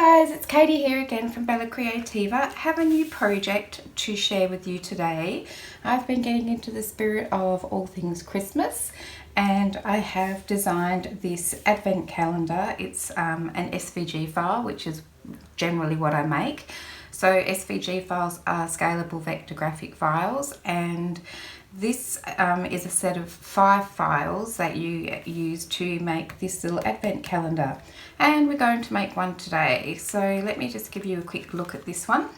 guys, it's Katie here again from Creativa. I have a new project to share with you today. I've been getting into the spirit of all things Christmas and I have designed this advent calendar. It's an SVG file, which is generally what I make. So SVG files are scalable vector graphic files, and this is a set of 5 files that you use to make this little advent calendar, and we're going to make one today. So let me just give you a quick look at this one.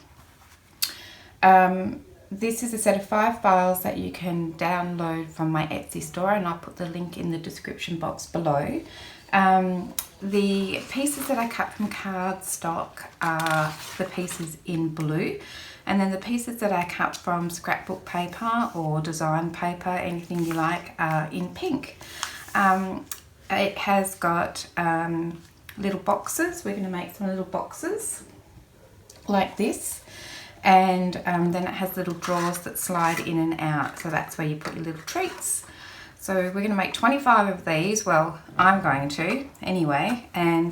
This is a set of 5 files that you can download from my Etsy store, and I'll put the link in the description box below. The pieces that I cut from cardstock are the pieces in blue, and then the pieces that I cut from scrapbook paper or design paper, anything you like, are in pink. It has got little boxes. We're going to make some little boxes like this, and then it has little drawers that slide in and out, so that's where you put your little treats. So we're going to make 25 of these. Well, I'm going to anyway, and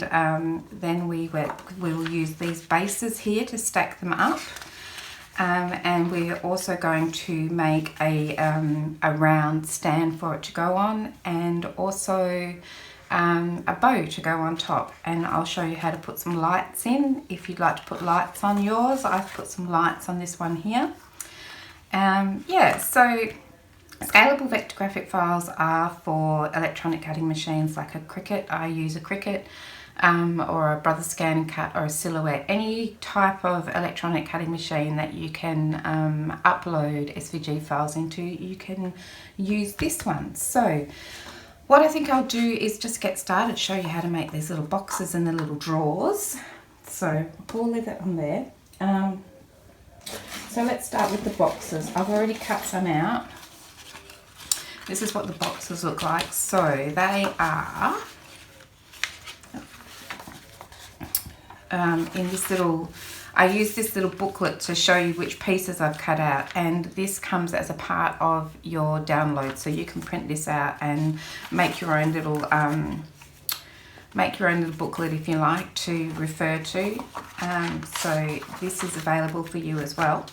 then we will use these bases here to stack them up. And we're also going to make a round stand for it to go on, and also a bow to go on top. And I'll show you how to put some lights in if you'd like to put lights on yours. I've put some lights on this one here. Yeah, so scalable vector graphic files are for electronic cutting machines like a Cricut. I use a Cricut. Or a Brother Scan and Cut, or a Silhouette, any type of electronic cutting machine that you can upload SVG files into, you can use this one. So what I think I'll do is just get started, show you how to make these little boxes and the little drawers. So we'll leave that on there. So let's start with the boxes. I've already cut some out. This is what the boxes look like. So they are in this little, I use this little booklet to show you which pieces I've cut out, and this comes as a part of your download, so you can print this out and make your own little booklet if you like to refer to. So this is available for you as well.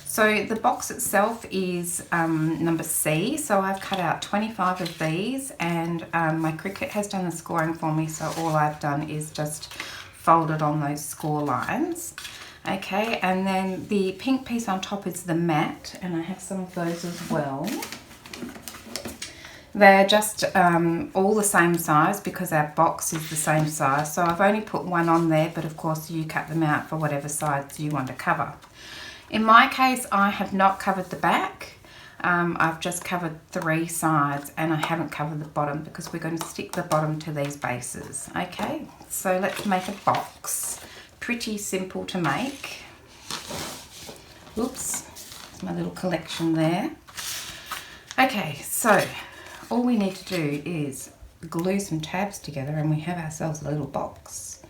So the box itself is number C, so I've cut out 25 of these, and my Cricut has done the scoring for me, so all I've done is just folded on those score lines. Okay, and then the pink piece on top is the mat, and I have some of those as well. They're just all the same size because our box is the same size, so I've only put one on there, but of course you cut them out for whatever sides you want to cover. In my case, I have not covered the back. I've just covered 3 sides, and I haven't covered the bottom because we're going to stick the bottom to these bases. Okay, so let's make a box. Pretty simple to make. Oops, there's my little collection there. Okay, so all we need to do is glue some tabs together and we have ourselves a little box.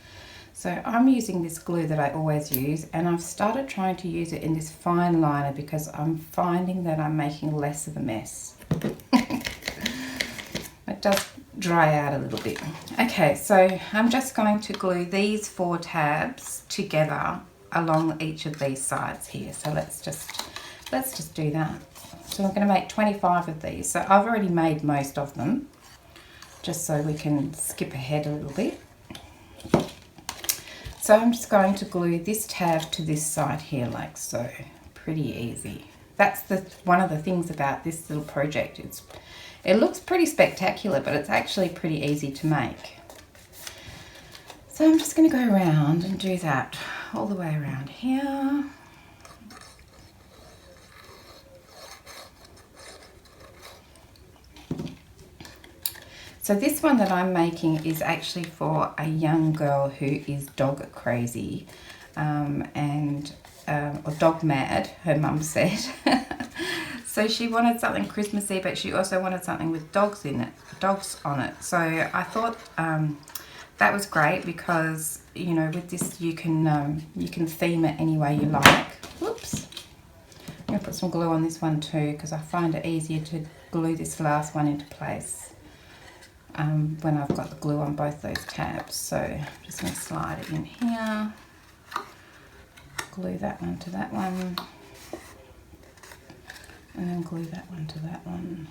So I'm using this glue that I always use, and I've started trying to use it in this fine liner because I'm finding that I'm making less of a mess. It does dry out a little bit. Okay, so I'm just going to glue these 4 tabs together along each of these sides here. So let's just do that. So I'm going to make 25 of these. So I've already made most of them, just so we can skip ahead a little bit. So I'm just going to glue this tab to this side here like so. Pretty easy. That's one of the things about this little project. It looks pretty spectacular, but it's actually pretty easy to make. So I'm just going to go around and do that all the way around here. So this one that I'm making is actually for a young girl who is dog crazy or dog mad, her mum said. So she wanted something Christmassy, but she also wanted something with dogs on it. So I thought that was great because, you know, with this you can theme it any way you like. Whoops. I'm going to put some glue on this one too because I find it easier to glue this last one into place. when I've got the glue on both those tabs. So I'm just going to slide it in here, glue that one to that one, and then glue that one to that one,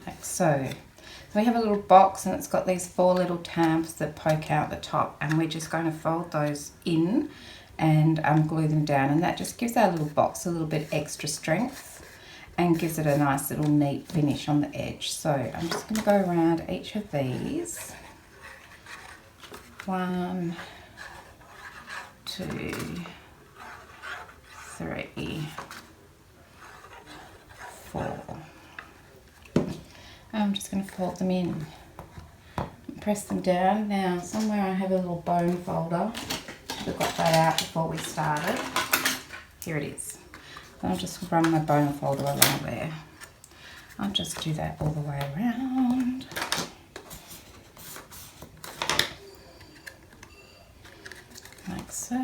like so. So we have a little box and it's got these 4 little tabs that poke out the top, and we're just going to fold those in and glue them down, and that just gives our little box a little bit extra strength and gives it a nice little neat finish on the edge. So I'm just going to go around each of these. 1, 2, 3, 4. I'm just going to fold them in, press them down. Now somewhere I have a little bone folder. We got that out before we started. Here it is. I'll just run my bone folder along there. I'll just do that all the way around. Like so.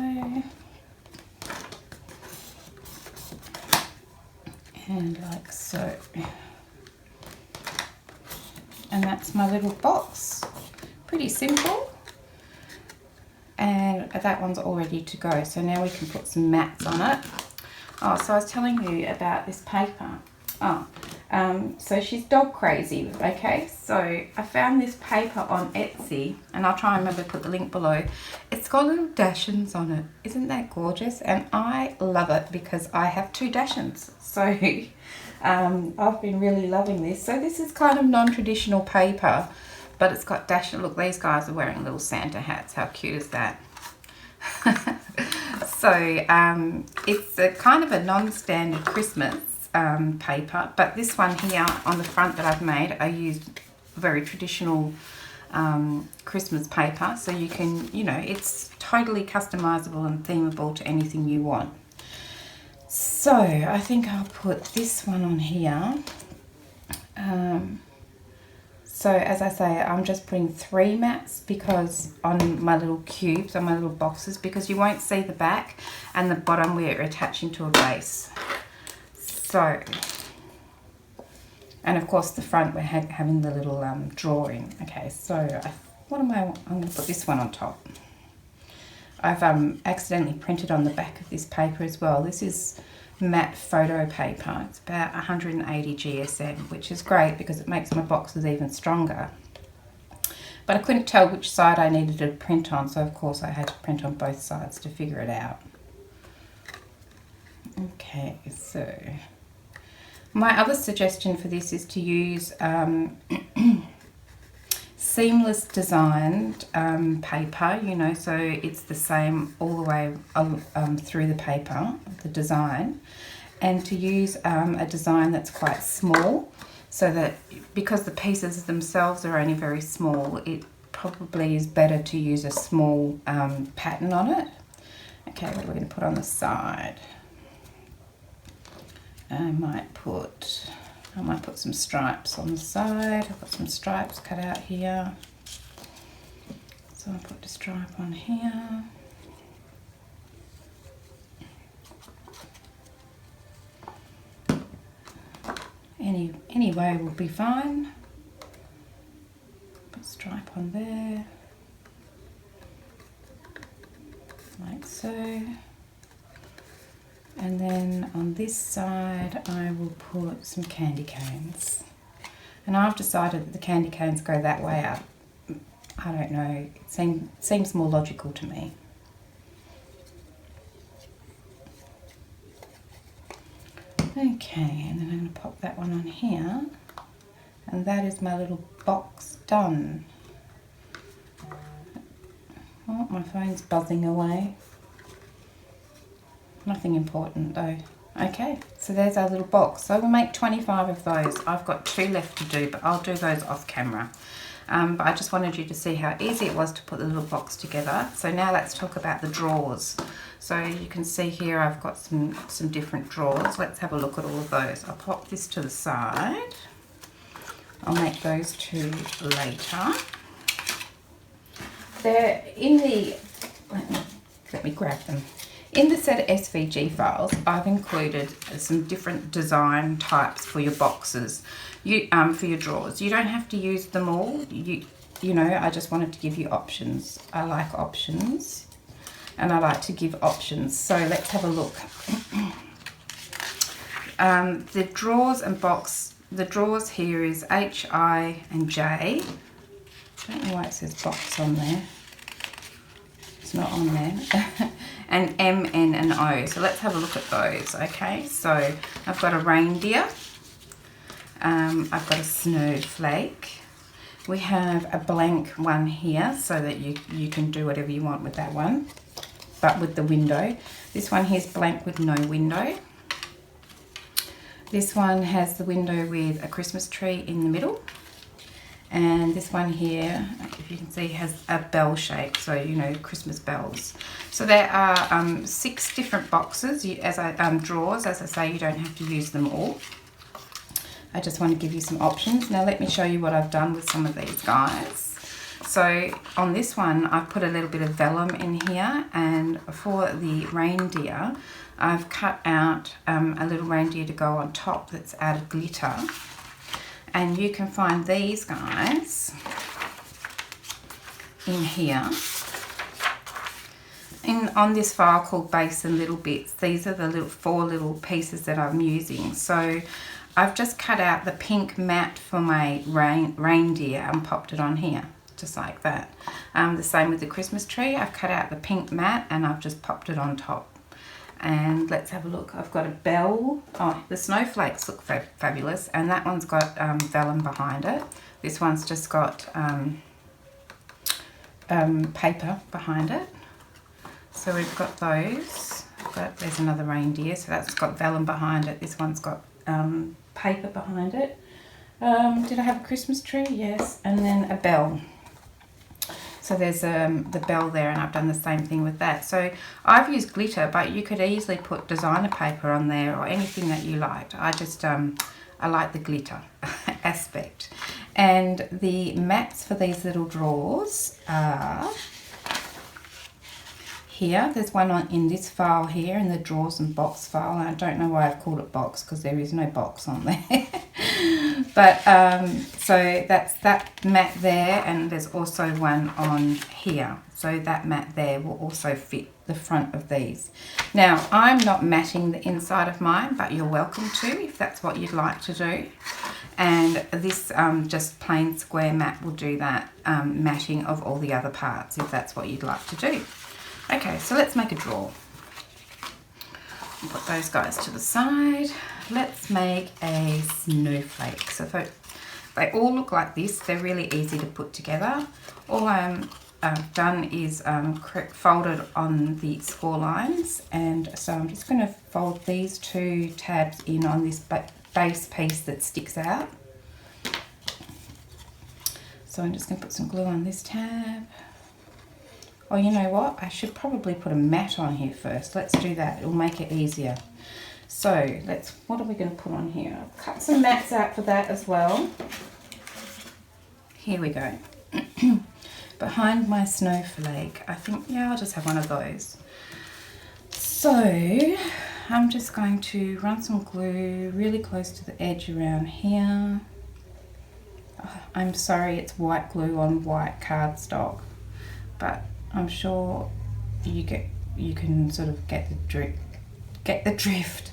And like so. And that's my little box. Pretty simple. And that one's all ready to go. So now we can put some mats on it. Oh, so I was telling you about this paper. So she's dog crazy, okay? So I found this paper on Etsy, and I'll try and remember to put the link below. It's got little Dachshunds on it. Isn't that gorgeous? And I love it because I have 2 Dachshunds. So I've been really loving this. So this is kind of non-traditional paper, but it's got Dachshund. Look, these guys are wearing little Santa hats. How cute is that? So it's a kind of a non-standard Christmas paper, but this one here on the front that I've made, I used very traditional Christmas paper, so you can, you know, it's totally customizable and themable to anything you want. So I think I'll put this one on here. So as I say, I'm just putting 3 mats because on my little cubes, on my little boxes, because you won't see the back and the bottom we're attaching to a base. So, and of course the front we're having the little drawing. Okay, so I'm going to put this one on top. I've accidentally printed on the back of this paper as well. This is matte photo paper. It's about 180 GSM, which is great because it makes my boxes even stronger. But I couldn't tell which side I needed to print on, so of course I had to print on both sides to figure it out. Okay, so my other suggestion for this is to use seamless designed paper, you know, so it's the same all the way through the paper, the design, and to use a design that's quite small, so that because the pieces themselves are only very small, it probably is better to use a small pattern on it. Okay, what are we going to put on the side? I might put some stripes on the side. I've got some stripes cut out here. So I'll put the stripe on here. Any way will be fine. Put a stripe on there. Like so. And then on this side I will put some candy canes. And I've decided that the candy canes go that way up. I don't know, it seems more logical to me. Okay, and then I'm going to pop that one on here. And that is my little box done. Oh, my phone's buzzing away. Nothing important though. Okay, so there's our little box. So we'll make 25 of those. I've got 2 left to do, but I'll do those off camera. But I just wanted you to see how easy it was to put the little box together. So now let's talk about the drawers. So you can see here I've got some different drawers. Let's have a look at all of those. I'll pop this to the side. I'll make those 2 later. They're in the, let me grab them. In the set of SVG files, I've included some different design types for your boxes, for your drawers. You don't have to use them all. You know, I just wanted to give you options. I like options, and I like to give options. So let's have a look. The drawers and box. The drawers here is H, I, and J. I don't know why it says box on there. It's not on there. And M, N, and O. So let's have a look at those, okay? So I've got a reindeer. I've got a snowflake. We have a blank one here so that you can do whatever you want with that one, but with the window. This one here is blank with no window. This one has the window with a Christmas tree in the middle. And this one here, if you can see, has a bell shape, so you know, Christmas bells. So there are 6 different boxes, drawers. As I say, you don't have to use them all. I just want to give you some options. Now let me show you what I've done with some of these guys. So on this one, I've put a little bit of vellum in here, and for the reindeer, I've cut out a little reindeer to go on top that's out of glitter. And you can find these guys in here. On this file called Base and Little Bits, these are the 4 little pieces that I'm using. So I've just cut out the pink mat for my reindeer and popped it on here, just like that. The same with the Christmas tree. I've cut out the pink mat and I've just popped it on top. And let's have a look. I've got a bell. Oh, the snowflakes look fabulous, and that one's got vellum behind it. This one's just got paper behind it. So we've got those. There's another reindeer, so that's got vellum behind it. This one's got paper behind it. Did I have a Christmas tree? Yes, and then a bell. So there's the bell there, and I've done the same thing with that. So I've used glitter, but you could easily put designer paper on there or anything that you liked. I just, I like the glitter aspect. And the mats for these little drawers are here. There's one in this file here, in the drawers and box file. And I don't know why I've called it box, because there is no box on there. But so that's that mat there, and there's also one on here. So that mat there will also fit the front of these. Now, I'm not matting the inside of mine, but you're welcome to if that's what you'd like to do. And this just plain square mat will do that matting of all the other parts if that's what you'd like to do. Okay, so let's make a drawer. Put those guys to the side. Let's make a snowflake. So they all look like this. They're really easy to put together. All I've done is folded on the score lines, and so I'm just going to fold these 2 tabs in on this base piece that sticks out. So I'm just going to put some glue on this tab. Oh, you know what? I should probably put a mat on here first. Let's do that. It'll make it easier. So what are we going to put on here? I'll cut some mats out for that as well. Here we go. Behind my snowflake, I think, yeah, I'll just have one of those. So I'm just going to run some glue really close to the edge around here. Oh, I'm sorry, it's white glue on white cardstock, but I'm sure you can sort of get the drift.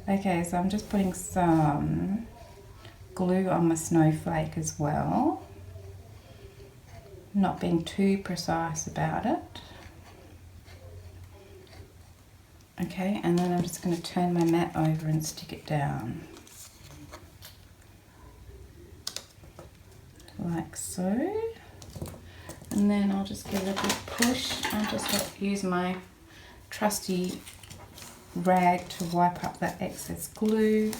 Okay, so I'm just putting some glue on my snowflake as well. Not being too precise about it. Okay, and then I'm just going to turn my mat over and stick it down. Like so. And then I'll just give it a good push. I'll just use my trusty rag to wipe up that excess glue.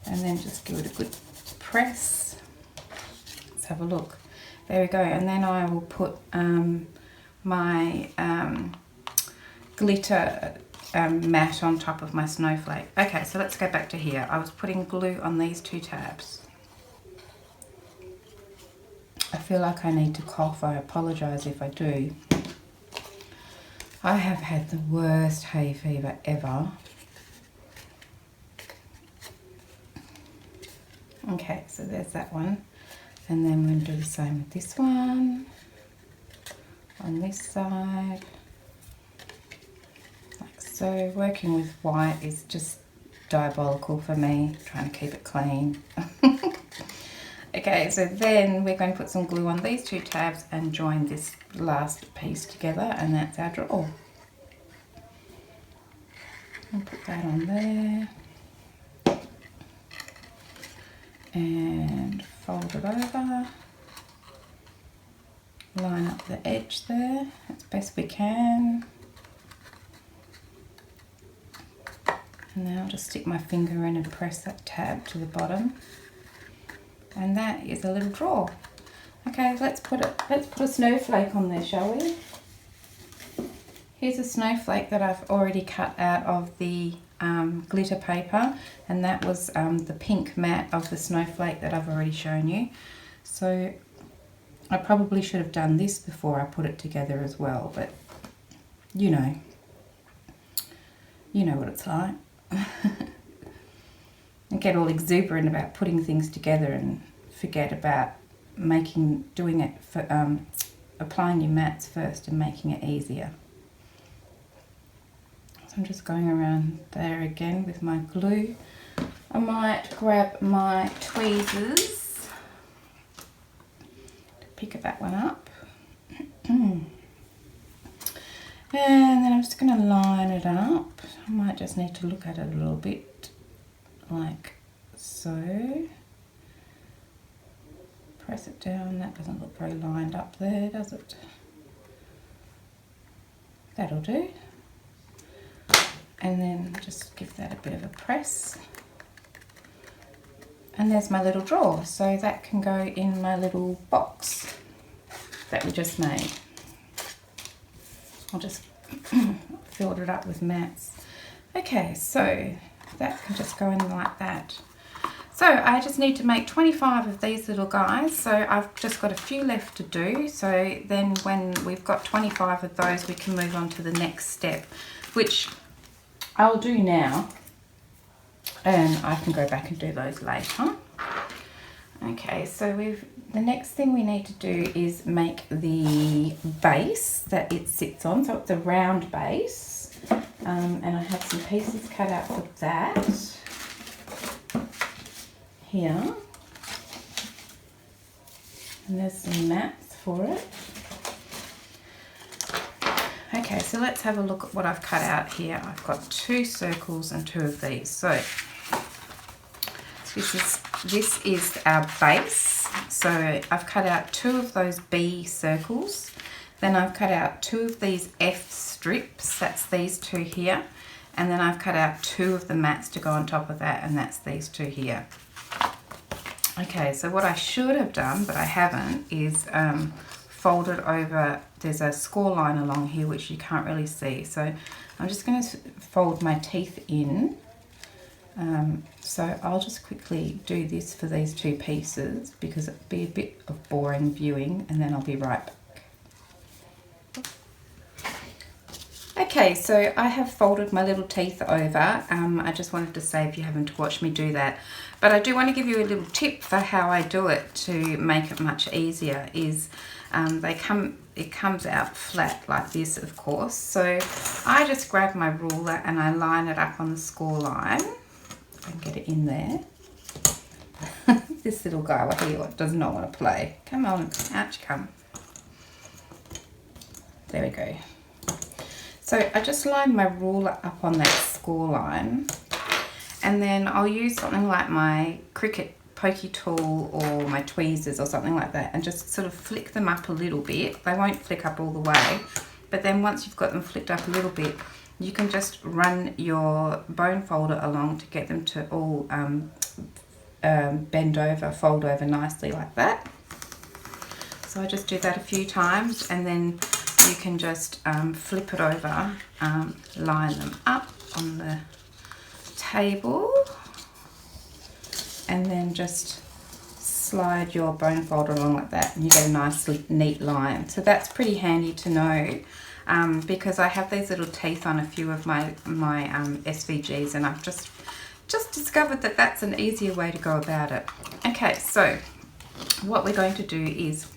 And then just give it a good press. Let's have a look. There we go. And then I will put my glitter mat on top of my snowflake. Okay, so let's go back to here. I was putting glue on these 2 tabs. I feel like I need to cough. I apologise if I do. I have had the worst hay fever ever. Okay, so there's that one. And then we're going to do the same with this one. On this side. Like so. Working with white is just diabolical for me, trying to keep it clean. Okay, so then we're going to put some glue on these two tabs and join this last piece together, and that's our drawer. I'll put that on there and fold it over, line up the edge there as best we can, and then I'll just stick my finger in and press that tab to the bottom, and that is a little drawer. Okay, let's put a snowflake on there, shall we? Here's a snowflake that I've already cut out of the glitter paper, and that was the pink mat of the snowflake that I've already shown you. So I probably should have done this before I put it together as well, but you know what it's like. I get all exuberant about putting things together and forget about doing it for applying your mats first and making it easier. So I'm just going around there again with my glue. I might grab my tweezers to pick that one up. And then I'm just going to line it up. I might just need to look at it a little bit, like so. Press it down. That doesn't look very lined up there, does it? That'll do. And then just give that a bit of a press. And there's my little drawer. So that can go in my little box that we just made. I'll just fill it up with mats. Okay, so that can just go in like that. So I just need to make 25 of these little guys. So I've just got a few left to do. So then when we've got 25 of those, we can move on to the next step, which I'll do now. And I can go back and do those later. Okay, so the next thing we need to do is make the base that it sits on. So it's a round base. And I have some pieces cut out for that. Here. And there's some mats for it. Okay, so let's have a look at what I've cut out here. I've got 2 circles and 2 of these. So this is our base. So I've cut out 2 of those B circles. Then I've cut out 2 of these F strips. That's these 2 here. And then I've cut out 2 of the mats to go on top of that, and that's these 2 here. Okay, so what I should have done, but I haven't, is folded over. There's a score line along here which you can't really see. So I'm just going to fold my teeth in. So I'll just quickly do this for these 2 pieces because it'd be a bit of boring viewing, and then I'll be right back. Okay, so I have folded my little teeth over. I just wanted to say, if you haven't watched me do that, but I do want to give you a little tip for how I do it to make it much easier. Is it comes out flat like this, of course. So I just grab my ruler and I line it up on the score line. I can get it in there. This little guy right here does not want to play. Come on, out you come. There we go. So I just line my ruler up on that score line, and then I'll use something like my Cricut pokey tool or my tweezers or something like that, and just sort of flick them up a little bit. They won't flick up all the way, but then once you've got them flicked up a little bit, you can just run your bone folder along to get them to all bend over, fold over nicely like that. So I just do that a few times, and then you can just flip it over, line them up on the table, and then just slide your bone folder along like that, and you get a nice neat line. So that's pretty handy to know because I have these little teeth on a few of my SVGs, and I've just discovered that that's an easier way to go about it. Okay, so what we're going to do is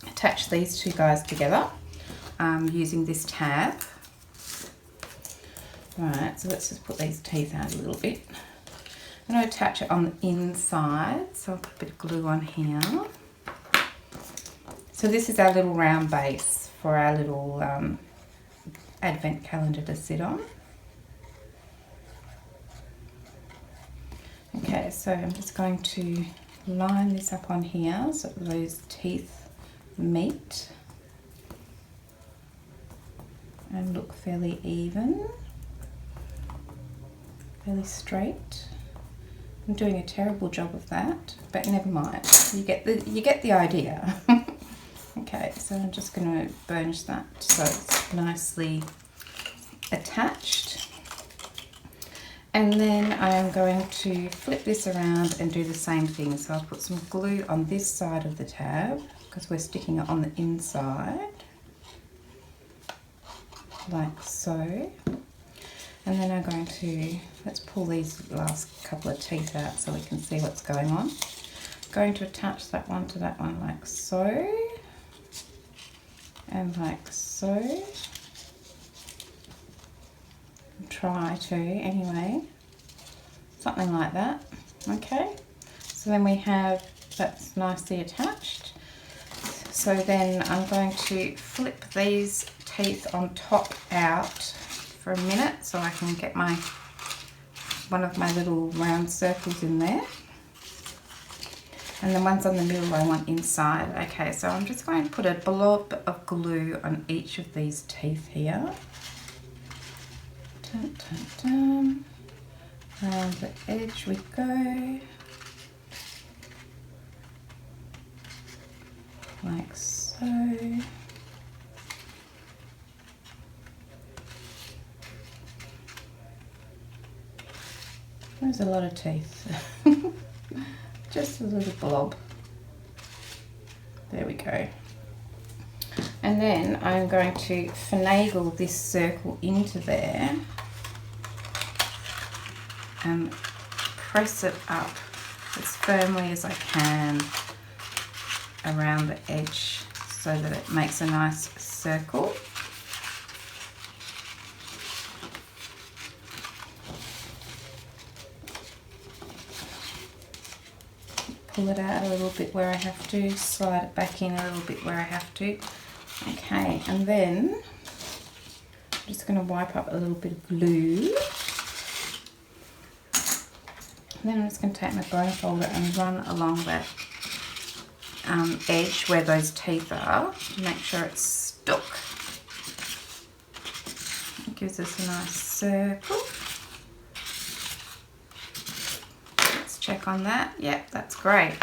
attach these two guys together using this tab. Right, so let's just put these teeth out a little bit. I'm going to attach it on the inside, so I'll put a bit of glue on here. So this is our little round base for our little advent calendar to sit on. Okay, so I'm just going to line this up on here so that those teeth meet and look fairly even, fairly straight. I'm doing a terrible job of that, but never mind. You get the idea. Okay, so I'm just going to burnish that so it's nicely attached. And then I am going to flip this around and do the same thing. So I'll put some glue on this side of the tab because we're sticking it on the inside, like so. And then I'm going to, let's pull these last couple of teeth out so we can see what's going on. I'm going to attach that one to that one like so, and like so. Try to anyway, something like that. Okay, so then we have that's nicely attached. So then I'm going to flip these teeth on top out for a minute so I can get one of my little round circles in there, and the ones on the middle I want inside. Okay, so I'm just going to put a blob of glue on each of these teeth here. Dun, dun, dun. Around the edge we go, like so. There's a lot of teeth. Just a little blob. There we go. And then I'm going to finagle this circle into there and press it up as firmly as I can around the edge so that it makes a nice circle. Pull it out a little bit where I have to, slide it back in a little bit where I have to. Okay, and then I'm just going to wipe up a little bit of glue. And then I'm just going to take my bone folder and run along that edge where those teeth are to make sure it's stuck. It gives us a nice circle. Let's check on that. Yep, that's great.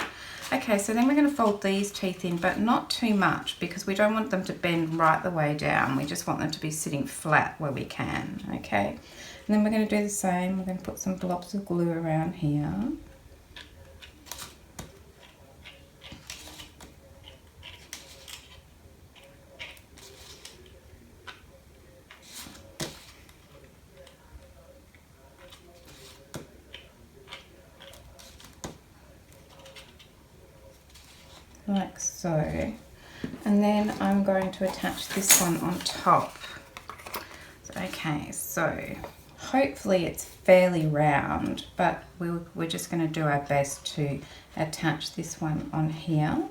Okay, so then we're going to fold these teeth in, but not too much because we don't want them to bend right the way down. We just want them to be sitting flat where we can, okay? And then we're going to do the same. We're going to put some blobs of glue around here. Like so, and then I'm going to attach this one on top. Okay, so hopefully it's fairly round, but we're just going to do our best to attach this one on here.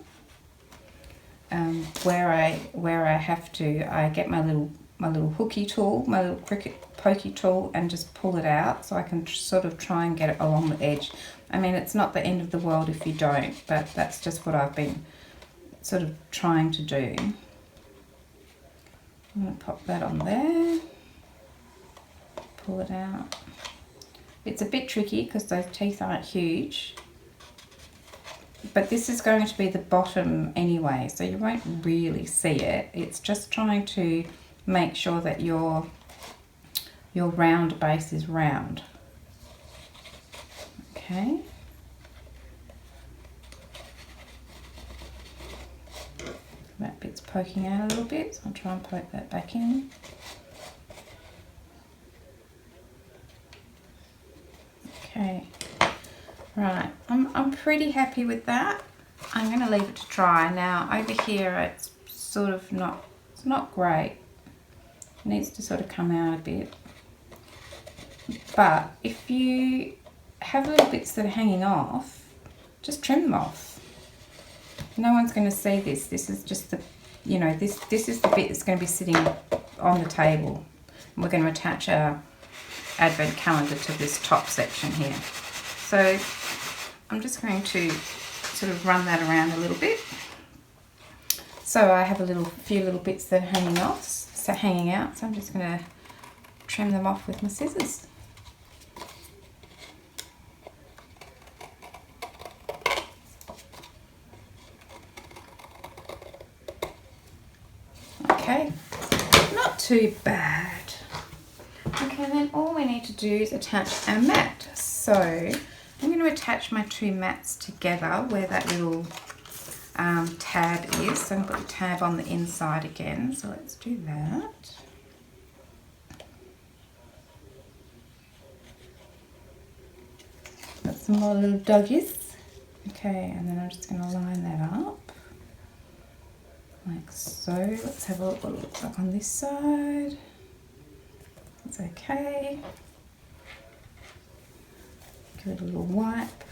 Where I have to, I get my little hooky tool, my little cricket pokey tool, and just pull it out so I can sort of try and get it along the edge. I mean, it's not the end of the world if you don't, but that's just what I've been sort of trying to do. I'm going to pop that on there, pull it out. It's a bit tricky because those teeth aren't huge, but this is going to be the bottom anyway, so you won't really see it. It's just trying to make sure that your round base is round. Okay. That bit's poking out a little bit, so I'll try and poke that back in. Okay, right, I'm pretty happy with that. I'm going to leave it to dry. Now over here it's sort of it's not great. It needs to sort of come out a bit. But if you have little bits that are hanging off, just trim them off. No one's going to see this. This is just the, you know, this is the bit that's going to be sitting on the table. And we're going to attach our advent calendar to this top section here. So I'm just going to sort of run that around a little bit. So I have a few little bits that are hanging out. So I'm just going to trim them off with my scissors. Okay, not too bad. Okay, then all we need to do is attach our mat. So I'm going to attach my two mats together where that little tab is. So I'm going to put the tab on the inside again. So let's do that. Got some more little doggies. Okay, and then I'm just going to line that up. Like so. Let's have a look what it looks like on this side. It's okay. Give it a little wipe.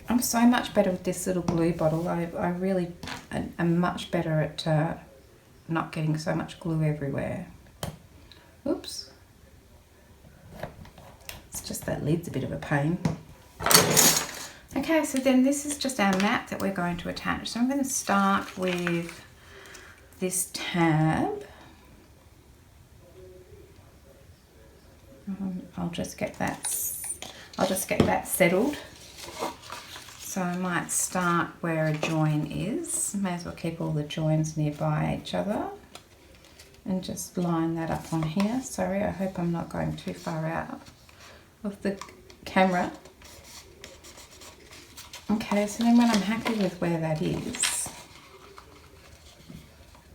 I'm so much better with this little glue bottle. I really am much better at not getting so much glue everywhere. Oops. It's just that lid's a bit of a pain. Okay, so then this is just our mat that we're going to attach. So I'm going to start with this tab. I'll just get that settled. So I might start where a join is. May as well keep all the joins nearby each other. And just line that up on here. Sorry, I hope I'm not going too far out of the camera. Okay, so then when I'm happy with where that is,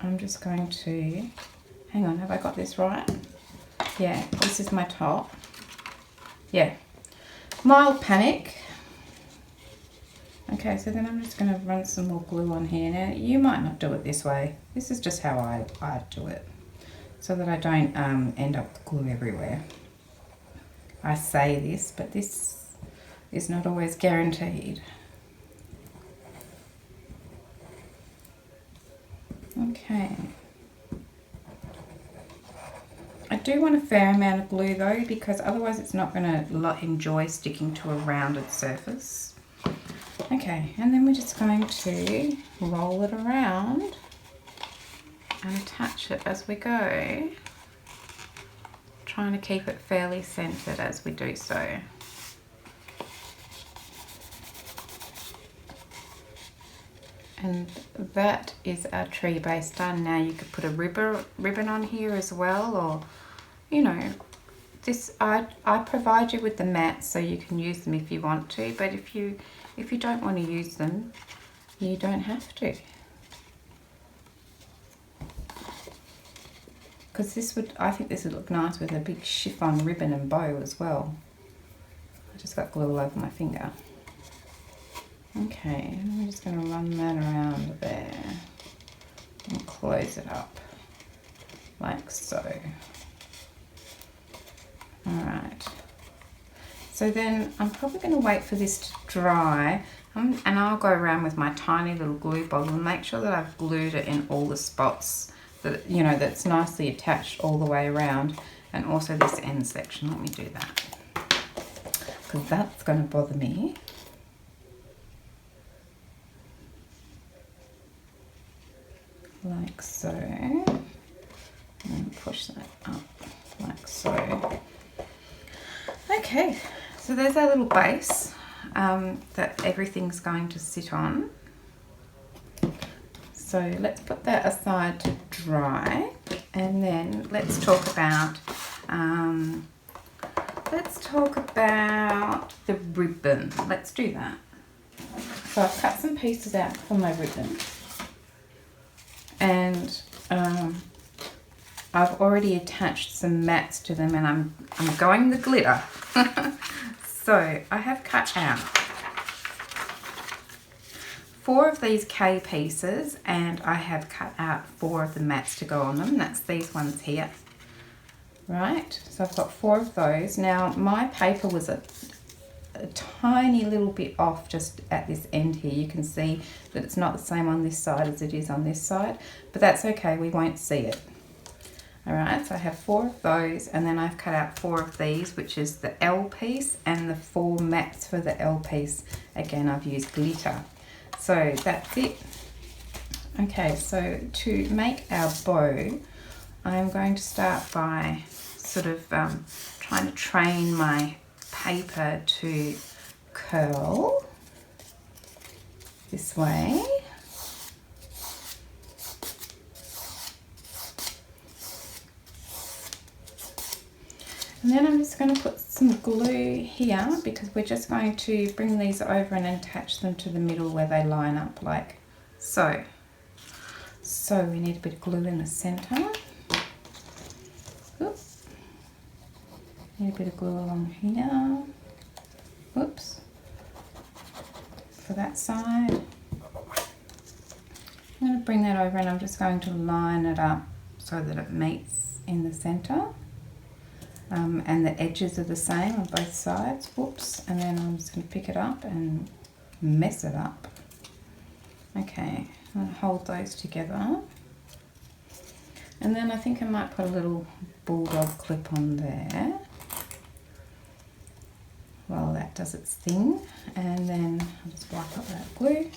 I'm just going to, hang on, have I got this right? Yeah, this is my top. Yeah, mild panic. Okay, so then I'm just going to run some more glue on here. Now, you might not do it this way. This is just how I do it, so that I don't end up with glue everywhere. I say this, but this is not always guaranteed. Okay. I do want a fair amount of glue though, because otherwise it's not going to enjoy sticking to a rounded surface. Okay, and then we're just going to roll it around and attach it as we go, trying to keep it fairly centered as we do so. And that is our tree base done. Now you could put a ribbon on here as well, or, you know, this I provide you with the mats so you can use them if you want to, but if you don't want to use them, you don't have to. Because I think this would look nice with a big chiffon ribbon and bow as well. I just got glue all over my finger. Okay, and we're just going to run that around there and close it up like so. Alright, so then I'm probably going to wait for this to dry, and I'll go around with my tiny little glue bottle and make sure that I've glued it in all the spots that, you know, that's nicely attached all the way around, and also this end section. Let me do that, because that's going to bother me. Like so, and push that up like so. Okay, so there's our little base that everything's going to sit on. So let's put that aside to dry, and then let's talk about the ribbon. Let's do that. So I've cut some pieces out for my ribbon. and I've already attached some mats to them, and I'm going the glitter. So I have cut out 4 of these K pieces, and I have cut out 4 of the mats to go on them. That's these ones here. Right, so I've got 4 of those. Now my paper was a tiny little bit off just at this end here. You can see that it's not the same on this side as it is on this side, but that's okay, we won't see it. Alright, so I have 4 of those, and then I've cut out 4 of these, which is the L piece, and the 4 mats for the L piece. Again, I've used glitter. So that's it. Okay, so to make our bow, I'm going to start by sort of trying to train my paper to curl this way. And then I'm just going to put some glue here, because we're just going to bring these over and attach them to the middle where they line up like so. So we need a bit of glue in the centre. Oops. Need a bit of glue along here. Whoops. For that side. I'm going to bring that over, and I'm just going to line it up so that it meets in the centre. And the edges are the same on both sides. Whoops. And then I'm just going to pick it up and mess it up. Okay, I'm going to hold those together. And then I think I might put a little bulldog clip on there while that does its thing. And then I'll just wipe up that glue.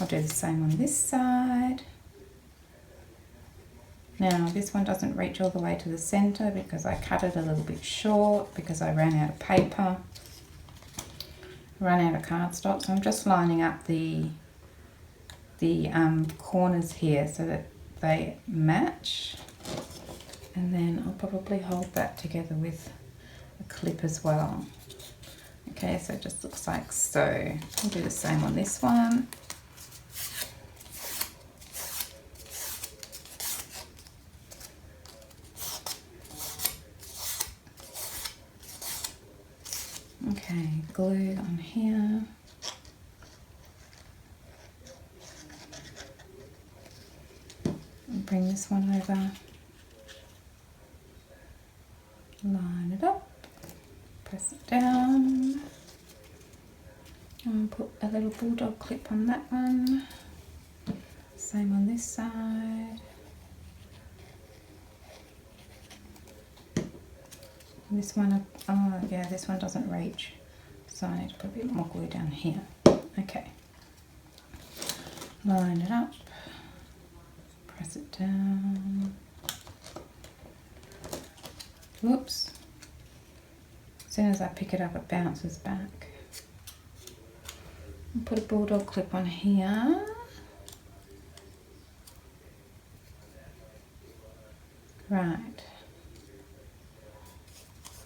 I'll do the same on this side. Now this one doesn't reach all the way to the centre because I cut it a little bit short because I ran out of paper, ran out of cardstock. So I'm just lining up the corners here so that they match, and then I'll probably hold that together with a clip as well. Okay, so it just looks like so. I'll do the same on this one. Okay, glue on here. And bring this one over. Line it up. Press it down. And put a little bulldog clip on that one. Same on this side. This one, oh yeah, this one doesn't reach, so I need to put a bit more glue down here. Okay, line it up, press it down. Whoops, as soon as I pick it up it bounces back. I'll put a bulldog clip on here. Right.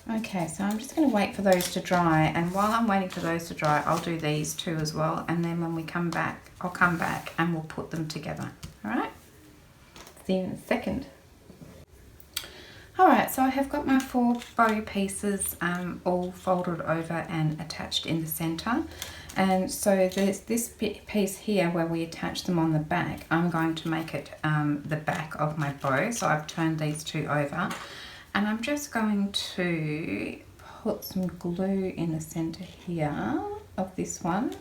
Okay, so I'm just going to wait for those to dry, and while I'm waiting for those to dry, I'll do these two as well, and then when we come back, I'll come back and we'll put them together. Alright? See you in a second. Alright, so I have got my 4 bow pieces all folded over and attached in the centre. And so there's this piece here where we attach them on the back. I'm going to make it the back of my bow, so I've turned these 2 over. And I'm just going to put some glue in the centre here of this one,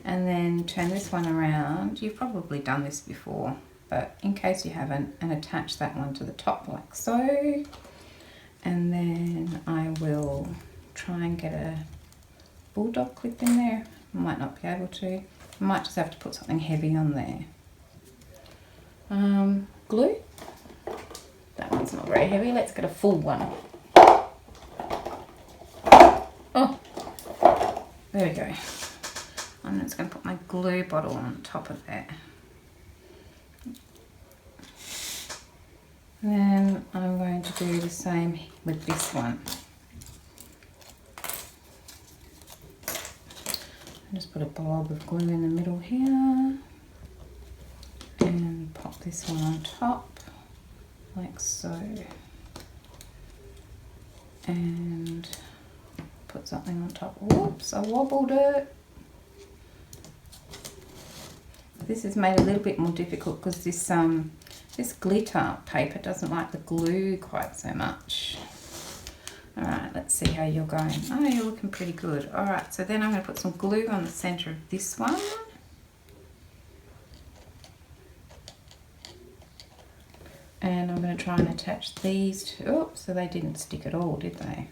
and then turn this one around. You've probably done this before, but in case you haven't, and attach that one to the top like so. And then I will try and get a bulldog clip in there. I might not be able to. I might just have to put something heavy on there. Glue. That one's not very heavy. Let's get a full one. Oh, there we go. I'm just going to put my glue bottle on top of that. Then I'm going to do the same with this one. I'll just put a blob of glue in the middle here and pop this one on top, like so. And put something on top. Whoops, I wobbled it. This is made a little bit more difficult because this glitter paper doesn't like the glue quite so much. All right, let's see how you're going. Oh, you're looking pretty good. All right, so then I'm going to put some glue on the center of this one. And I'm going to try and attach these to, oops, so they didn't stick at all, did they?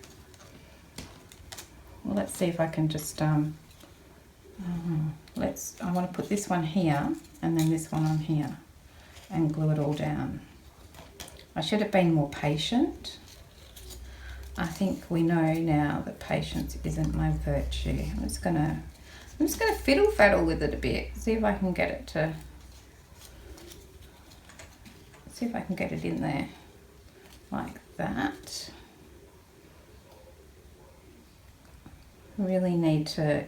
Well, let's see if I can just, I want to put this one here and then this one on here and glue it all down. I should have been more patient. I think we know now that patience isn't my virtue. I'm just gonna fiddle faddle with it a bit, see if I can get it to, see if I can get it in there like that. Really need to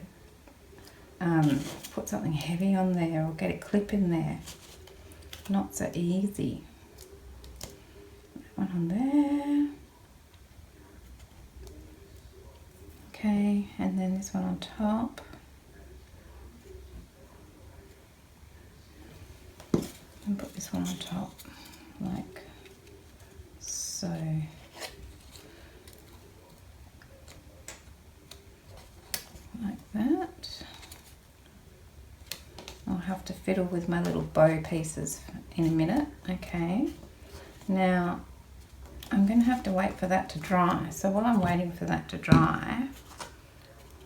put something heavy on there or get a clip in there. Not so easy. One on there. Okay, and then this one on top. And put this one on top, like so. Like that. I'll have to fiddle with my little bow pieces in a minute. Okay, now I'm going to have to wait for that to dry. So while I'm waiting for that to dry,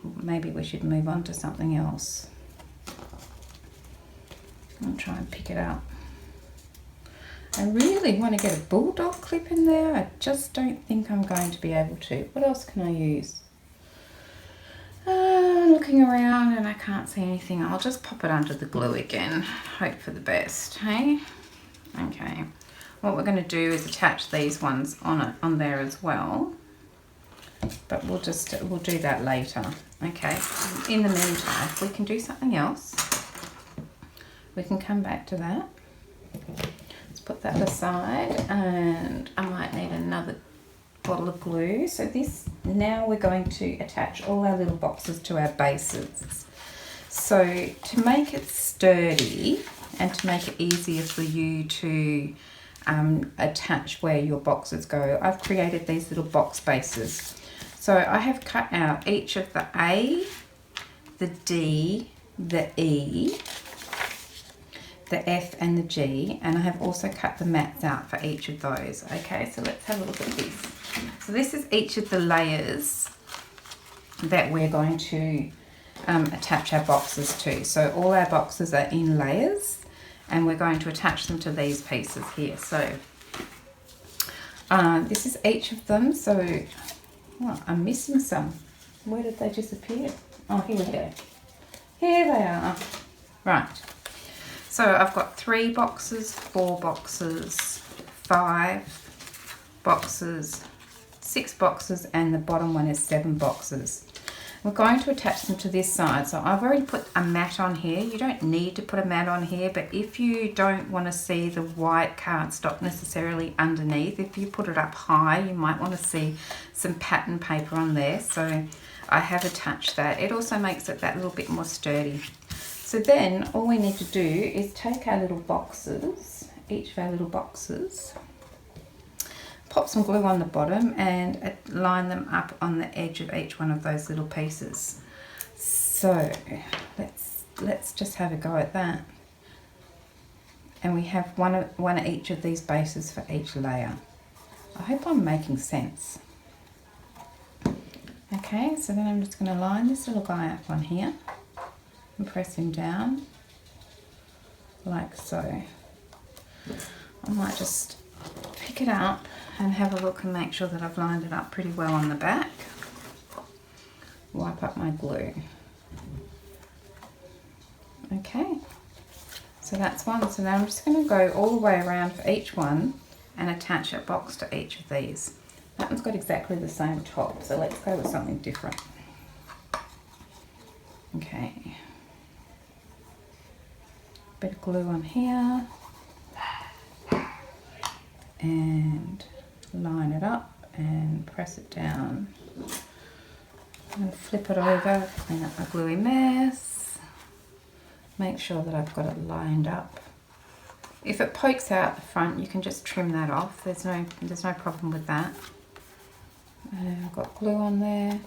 maybe we should move on to something else. I'll try and pick it up. I really want to get a bulldog clip in there. I just don't think I'm going to be able to. What else can I use? Looking around and I can't see anything. I'll just pop it under the glue again. Hope for the best, hey? Okay. What we're going to do is attach these ones on there as well. But we'll do that later. Okay. In the meantime, if we can do something else, we can come back to that. Let's put that aside, and I might need another bottle of glue. So this, now we're going to attach all our little boxes to our bases. So to make it sturdy and to make it easier for you to attach where your boxes go, I've created these little box bases. So I have cut out each of the A, the D, the E, the F and the G, and I have also cut the mats out for each of those. Okay, so let's have a look at this. So this is each of the layers that we're going to attach our boxes to. So all our boxes are in layers and we're going to attach them to these pieces here. So this is each of them. So I'm missing some. Where did they disappear? Oh, here we go. Here they are. Right. So I've got 3 boxes, 4 boxes, 5 boxes, 6 boxes, and the bottom one is 7 boxes. We're going to attach them to this side. So I've already put a mat on here. You don't need to put a mat on here, but if you don't want to see the white cardstock necessarily underneath, if you put it up high, you might want to see some pattern paper on there. So I have attached that. It also makes it that little bit more sturdy. So then all we need to do is take our little boxes, each of our little boxes, pop some glue on the bottom and line them up on the edge of each one of those little pieces. So let's just have a go at that. And we have one of each of these bases for each layer. I hope I'm making sense. Okay, so then I'm just going to line this little guy up on here and press him down like so. I might just pick it up and have a look and make sure that I've lined it up pretty well on the back. Wipe up my glue. Okay, so that's one. So now I'm just going to go all the way around for each one and attach a box to each of these. That one's got exactly the same top, so let's go with something different. Okay, bit of glue on here. and line it up and press it down. I'm going to flip it over, clean up my gluey mess, make sure that I've got it lined up. If it pokes out the front, you can just trim that off. There's no problem with that. I've got glue on there.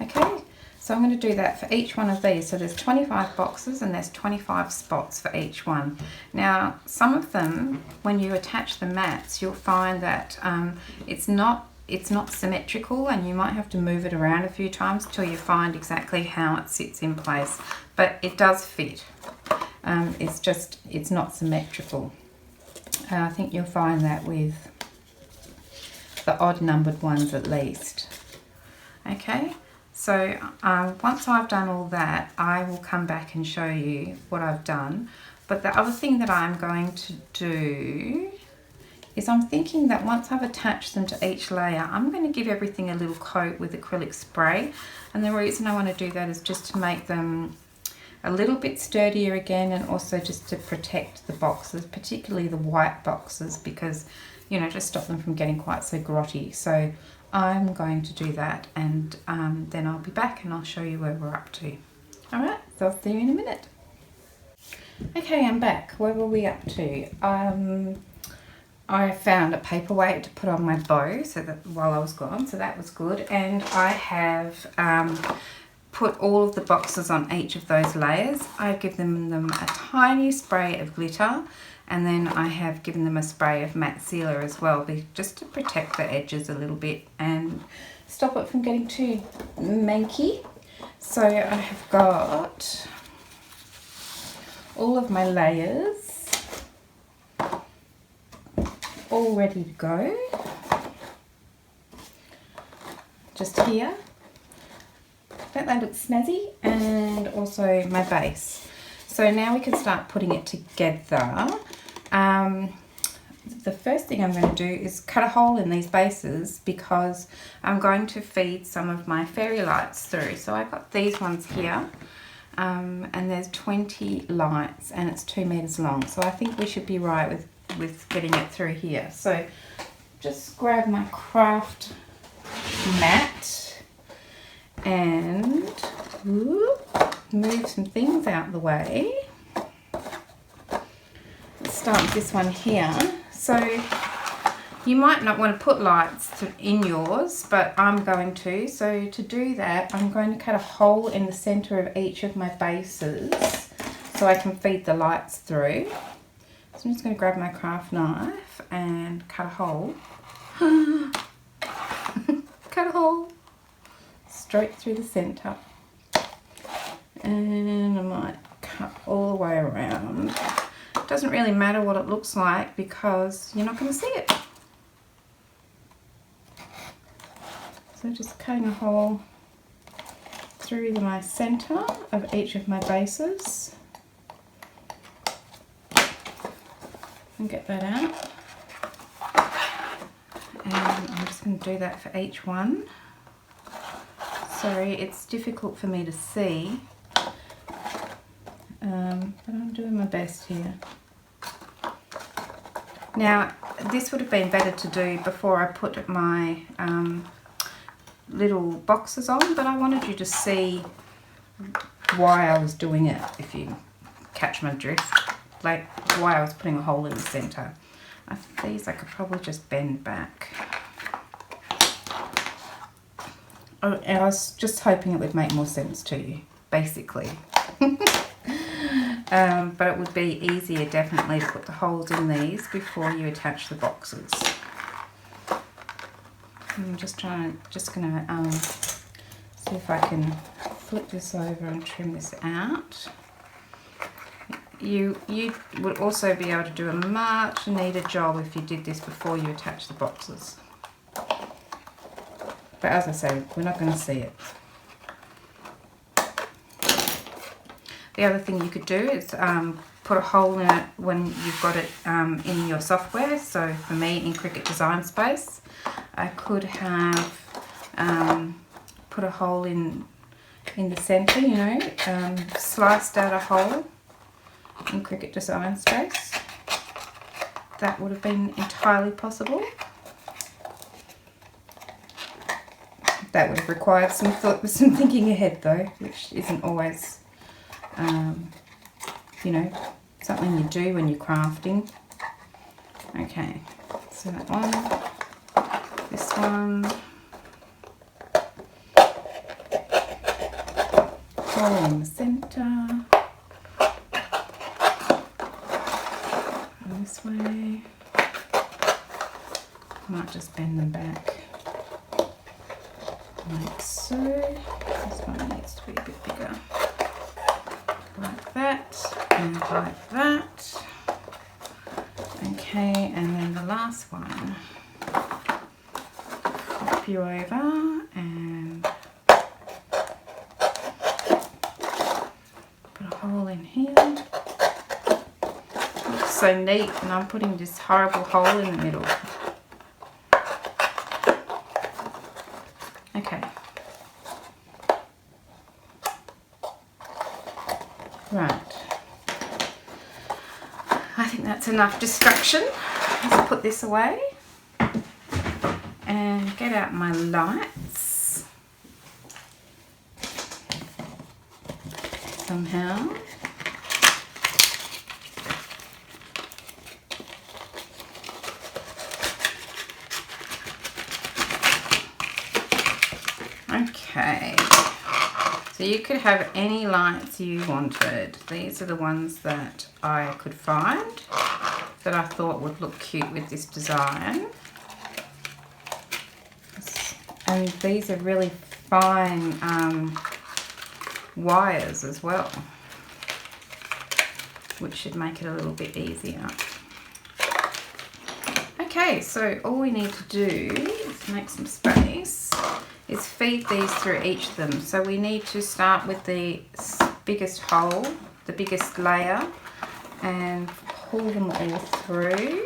Okay, so I'm going to do that for each one of these. So there's 25 boxes and there's 25 spots for each one. Now, some of them, when you attach the mats, you'll find that it's not symmetrical, and you might have to move it around a few times till you find exactly how it sits in place. But it does fit. It's not symmetrical. I think you'll find that with the odd numbered ones at least. Okay, so once I've done all that, I will come back and show you what I've done. But the other thing that I'm going to do is I'm thinking that once I've attached them to each layer, I'm going to give everything a little coat with acrylic spray. And the reason I want to do that is just to make them a little bit sturdier again, and also just to protect the boxes, particularly the white boxes, because, you know, just stop them from getting quite so grotty. So I'm going to do that, and then I'll be back and I'll show you where we're up to. All right, so I'll see you in a minute. Okay, I'm back. Where were we up to? I found a paperweight to put on my bow so that while I was gone, so that was good. And I have put all of the boxes on each of those layers. I've given them a tiny spray of glitter, and then I have given them a spray of matte sealer as well, just to protect the edges a little bit and stop it from getting too manky. So I have got all of my layers all ready to go. Just here. Don't that look snazzy? And also my base. So now we can start putting it together. The first thing I'm going to do is cut a hole in these bases, because I'm going to feed some of my fairy lights through. So I've got these ones here, and there's 20 lights and it's 2 meters long. So I think we should be right with getting it through here. So just grab my craft mat and move some things out of the way. Let's start with this one here. So you might not want to put lights in yours, but I'm going to. So to do that, I'm going to cut a hole in the center of each of my bases so I can feed the lights through. So I'm just going to grab my craft knife and cut a hole. Cut a hole straight through the center. And I might cut all the way around. It doesn't really matter what it looks like because you're not going to see it. So just cutting a hole through my center of each of my bases. And get that out. And I'm just going to do that for each one. Sorry, it's difficult for me to see, but I'm doing my best here. Now, this would have been better to do before I put my little boxes on, but I wanted you to see why I was doing it, if you catch my drift, like why I was putting a hole in the center. These I could probably just bend back. And I was just hoping it would make more sense to you, basically. But it would be easier definitely to put the holes in these before you attach the boxes. I'm just gonna see if I can flip this over and trim this out. You would also be able to do a much neater job if you did this before you attach the boxes. But as I say, we're not going to see it. The other thing you could do is put a hole in it when you've got it in your software. So for me, in Cricut Design Space, I could have put a hole in the center, you know, sliced out a hole in Cricut Design Space. that would have been entirely possible. That would have required some thinking ahead though, which isn't always, you know, something you do when you're crafting. Okay, so that one, this one, hole in the centre, and this way. Might just bend them back like so. This one needs to be a bit bigger, like that and like that. Okay, and then the last one, flip you over and put a hole in here. Looks so neat, and I'm putting this horrible hole in the middle. Okay. Right. I think that's enough distraction. Let's put this away and get out my lights somehow. Okay, so you could have any lights you wanted. These are the ones that I could find that I thought would look cute with this design. And these are really fine wires as well, which should make it a little bit easier. Okay, so all we need to do is make some space, is feed these through each of them. So we need to start with the biggest hole, the biggest layer, and pull them all through.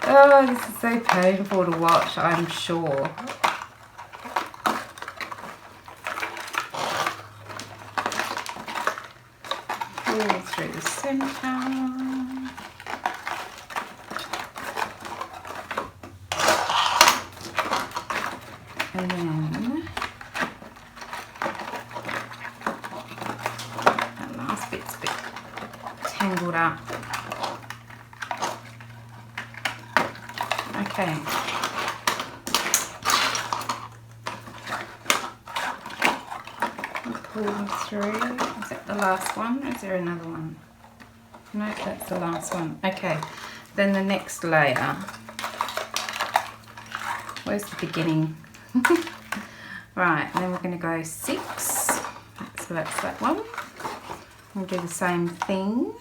Oh, this is so painful to watch, I'm sure. Pull through the centre. And then that last bit's a bit tangled up. Okay. Pull them through. Is that the last one? Or is there another one? No, that's the last one. Okay. Then the next layer. Where's the beginning? Right, and then we're going to go 6. So that's that one. We'll do the same thing.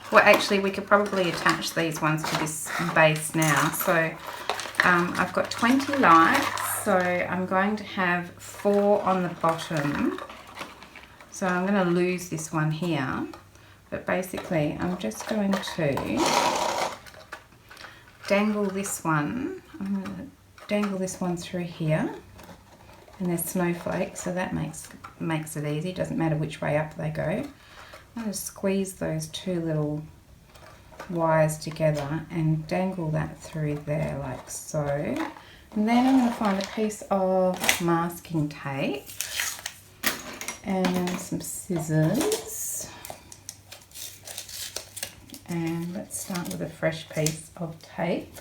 Well, actually, we could probably attach these ones to this base now. So I've got 20 lights, so I'm going to have 4 on the bottom. So I'm going to lose this one here, but basically I'm just going to dangle this one. I'm going to dangle this one through here, and there's snowflakes, so that makes it easy. Doesn't matter which way up they go. I'm going to squeeze those 2 little wires together and dangle that through there like so. And then I'm going to find a piece of masking tape and some scissors. And let's start with a fresh piece of tape.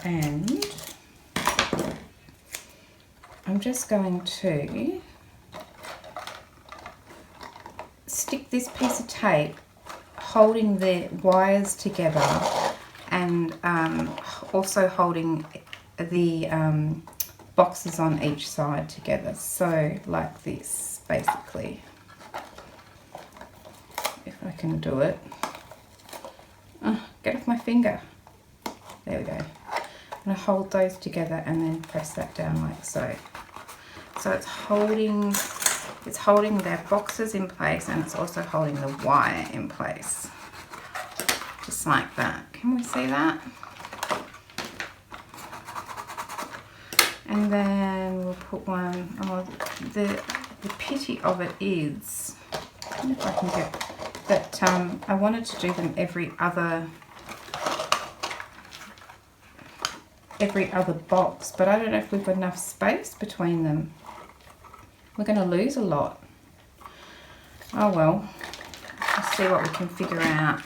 And I'm just going to stick this piece of tape holding the wires together and also holding the boxes on each side together, so like this basically, if I can do it. Get off my finger. There we go. I'm going to hold those together and then press that down like so. So it's holding their boxes in place, and it's also holding the wire in place. Just like that. Can we see that? And then we'll put one, oh, the pity of it is, I don't know if I can get that, I wanted to do them every other box, but I don't know if we've got enough space between them. We're going to lose a lot. Oh well, let's see what we can figure out.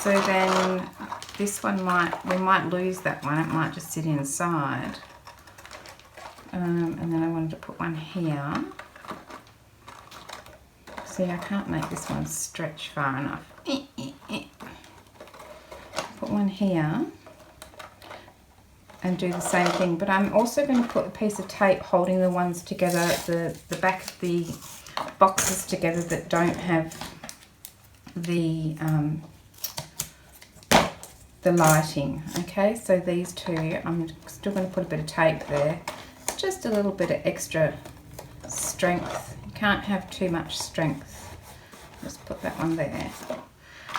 So then this one we might lose that one, it might just sit inside. And then I wanted to put one here. See, I can't make this one stretch far enough. Put one here and do the same thing, but I'm also going to put a piece of tape holding the ones together, the back of the boxes together that don't have the lighting. Okay, so these two, I'm still going to put a bit of tape there, just a little bit of extra strength. You can't have too much strength. Just put that one there.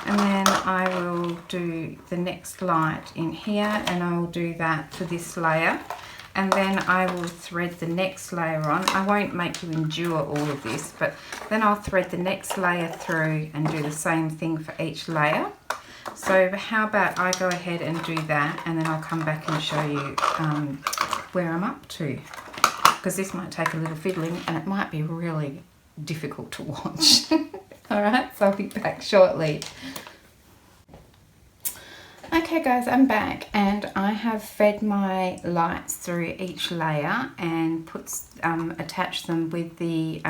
And then I will do the next light in here, and I will do that for this layer. And then I will thread the next layer on. I won't make you endure all of this, but then I'll thread the next layer through and do the same thing for each layer. So how about I go ahead and do that, and then I'll come back and show you where I'm up to. Because this might take a little fiddling and it might be really difficult to watch. Alright, so I'll be back shortly. Okay guys, I'm back, and I have fed my lights through each layer and attached them with the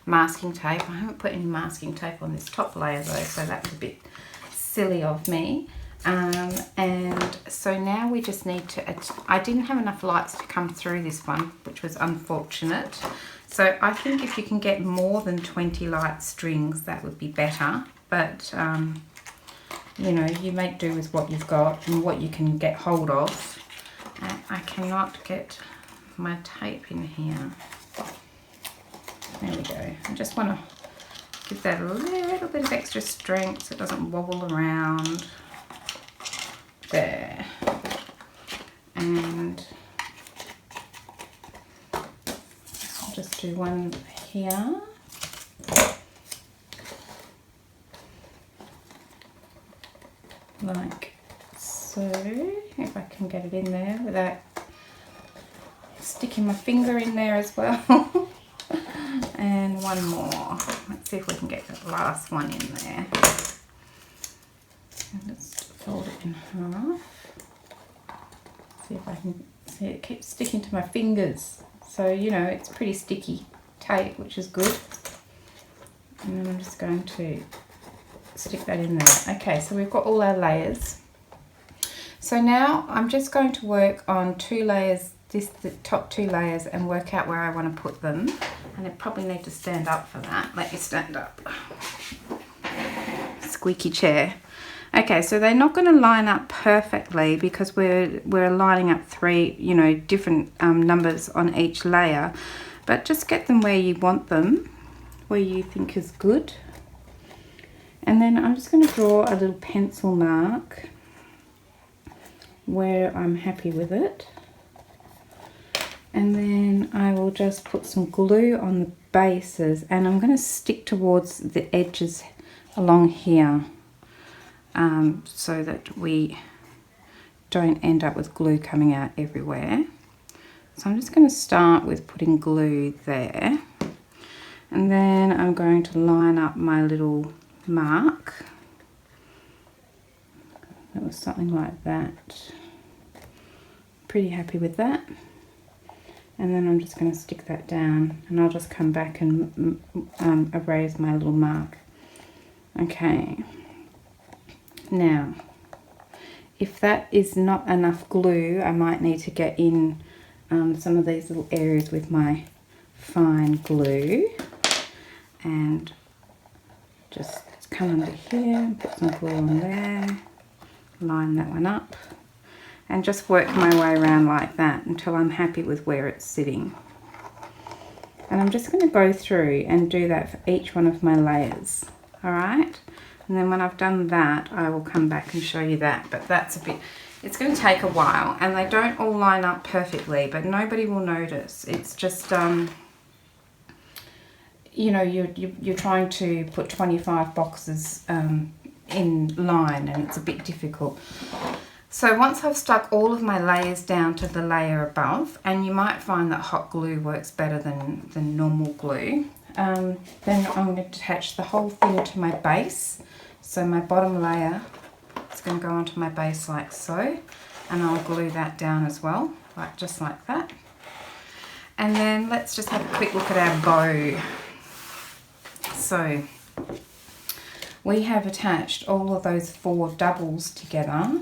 masking tape. I haven't put any masking tape on this top layer though, so that was a bit silly of me. And so now we just need to, I didn't have enough lights to come through this one, which was unfortunate. So I think if you can get more than 20 light strings, that would be better. But, you know, you make do with what you've got and what you can get hold of. I cannot get my tape in here. There we go. I just want to give that a little bit of extra strength so it doesn't wobble around. There. And I'll just do one here. Like so. If I can get it in there without sticking my finger in there as well. And one more. Let's see if we can get that last one in there. And let's fold it in half. See if I can see it keeps sticking to my fingers. So, you know, it's pretty sticky tape, which is good. And then I'm just going to stick that in there. Okay, so we've got all our layers. So now I'm just going to work on two layers, the top two layers, and work out where I want to put them. And I probably need to stand up for that. Let me stand up. Squeaky chair. Okay, so they're not going to line up perfectly because we're lining up three, you know, different numbers on each layer. But just get them where you want them, where you think is good. And then I'm just going to draw a little pencil mark where I'm happy with it. And then I will just put some glue on the bases, and I'm going to stick towards the edges along here so that we don't end up with glue coming out everywhere. So I'm just going to start with putting glue there, and then I'm going to line up my little mark. That was something like that. Pretty happy with that. And then I'm just going to stick that down, and I'll just come back and erase my little mark. Okay. Now, if that is not enough glue, I might need to get in some of these little areas with my fine glue. And just come under here and put some glue on there. Line that one up. And just work my way around like that until I'm happy with where it's sitting. And I'm just going to go through and do that for each one of my layers. Alright? And then when I've done that, I will come back and show you that. But that's a bit, It's going to take a while, and they don't all line up perfectly, but nobody will notice. It's just, you know, you're trying to put 25 boxes in line, and it's a bit difficult. So once I've stuck all of my layers down to the layer above, and you might find that hot glue works better than normal glue, then I'm going to attach the whole thing to my base. So my bottom layer is going to go onto my base like so, and I'll glue that down as well, like just like that. And then let's just have a quick look at our bow. So we have attached all of those 4 doubles together,